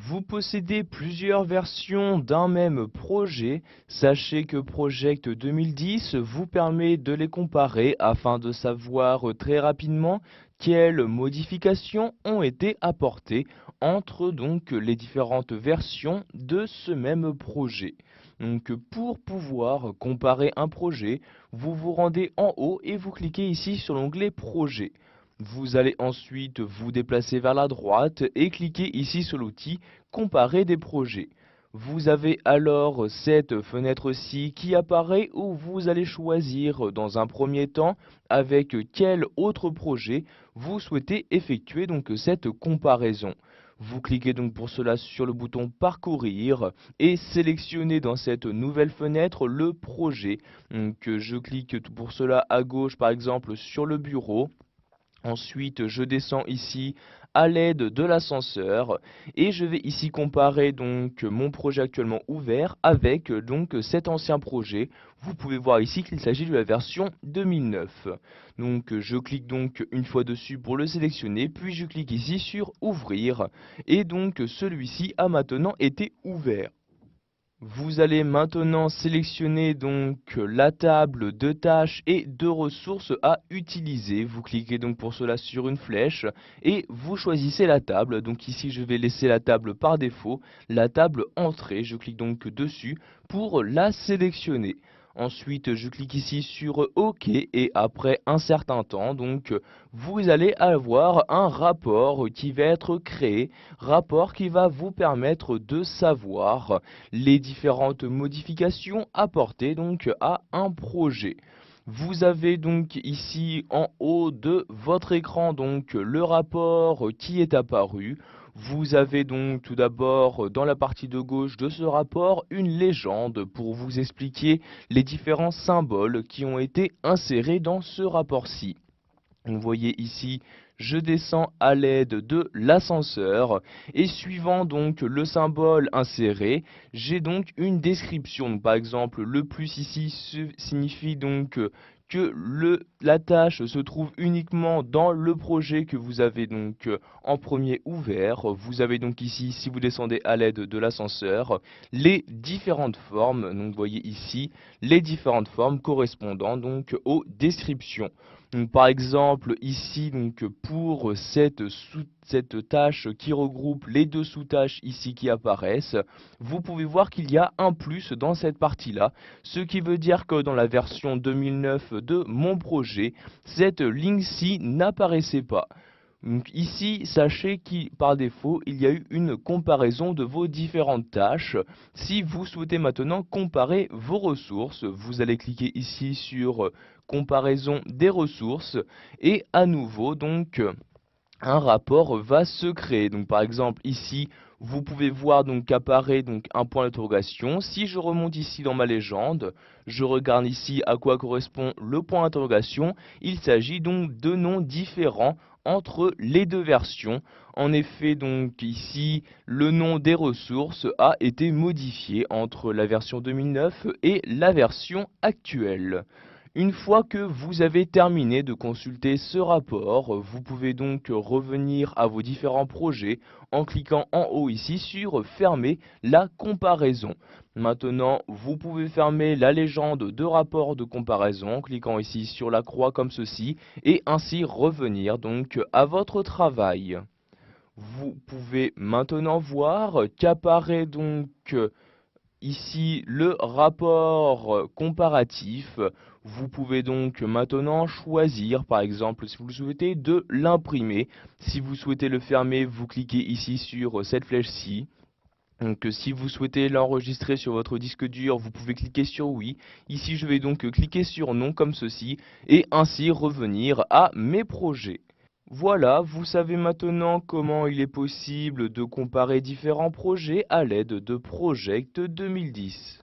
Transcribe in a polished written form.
Vous possédez plusieurs versions d'un même projet. Sachez que Project 2010 vous permet de les comparer afin de savoir très rapidement quelles modifications ont été apportées entre donc les différentes versions de ce même projet. Donc pour pouvoir comparer un projet, vous vous rendez en haut et vous cliquez ici sur l'onglet Projet. Vous allez ensuite vous déplacer vers la droite et cliquer ici sur l'outil Comparer des projets. Vous avez alors cette fenêtre-ci qui apparaît où vous allez choisir dans un premier temps avec quel autre projet vous souhaitez effectuer donc cette comparaison. Vous cliquez donc pour cela sur le bouton Parcourir et sélectionnez dans cette nouvelle fenêtre le projet. Donc je clique pour cela à gauche par exemple sur le bureau. Ensuite, je descends ici à l'aide de l'ascenseur et je vais ici comparer donc mon projet actuellement ouvert avec donc cet ancien projet. Vous pouvez voir ici qu'il s'agit de la version 2009. Donc je clique donc une fois dessus pour le sélectionner, puis je clique ici sur ouvrir et donc celui-ci a maintenant été ouvert. Vous allez maintenant sélectionner donc la table de tâches et de ressources à utiliser. Vous cliquez donc pour cela sur une flèche et vous choisissez la table. Donc ici je vais laisser la table par défaut, la table entrée. Je clique donc dessus pour la sélectionner. Ensuite, je clique ici sur OK et après un certain temps, donc vous allez avoir un rapport qui va être créé, rapport qui va vous permettre de savoir les différentes modifications apportées donc à un projet. Vous avez donc ici en haut de votre écran donc le rapport qui est apparu. Vous avez donc tout d'abord dans la partie de gauche de ce rapport une légende pour vous expliquer les différents symboles qui ont été insérés dans ce rapport-ci. Vous voyez ici, je descends à l'aide de l'ascenseur et suivant donc le symbole inséré, j'ai donc une description. Donc, par exemple, le plus ici signifie donc que la tâche se trouve uniquement dans le projet que vous avez donc en premier ouvert. Vous avez donc ici, si vous descendez à l'aide de l'ascenseur, les différentes formes. Donc vous voyez ici les différentes formes correspondant donc aux descriptions. Donc, par exemple, ici, donc, pour cette tâche qui regroupe les deux sous-tâches ici qui apparaissent, vous pouvez voir qu'il y a un plus dans cette partie-là, ce qui veut dire que dans la version 2009 de mon projet, cette ligne-ci n'apparaissait pas. Donc ici, sachez que par défaut, il y a eu une comparaison de vos différentes tâches. Si vous souhaitez maintenant comparer vos ressources, vous allez cliquer ici sur comparaison des ressources et à nouveau donc un rapport va se créer. Donc par exemple ici, vous pouvez voir donc qu'apparaît donc un point d'interrogation. Si je remonte ici dans ma légende, je regarde ici à quoi correspond le point d'interrogation. Il s'agit donc de noms différents entre les deux versions. En effet, donc ici, le nom des ressources a été modifié entre la version 2009 et la version actuelle. Une fois que vous avez terminé de consulter ce rapport, vous pouvez donc revenir à vos différents projets en cliquant en haut ici sur Fermer la comparaison. Maintenant, vous pouvez fermer la légende de rapport de comparaison en cliquant ici sur la croix comme ceci et ainsi revenir donc à votre travail. Vous pouvez maintenant voir qu'apparaît donc ici le rapport comparatif. Vous pouvez donc maintenant choisir, par exemple, si vous le souhaitez, de l'imprimer. Si vous souhaitez le fermer, vous cliquez ici sur cette flèche-ci. Donc si vous souhaitez l'enregistrer sur votre disque dur, vous pouvez cliquer sur oui. Ici, je vais donc cliquer sur non comme ceci et ainsi revenir à mes projets. Voilà, vous savez maintenant comment il est possible de comparer différents projets à l'aide de Project 2010.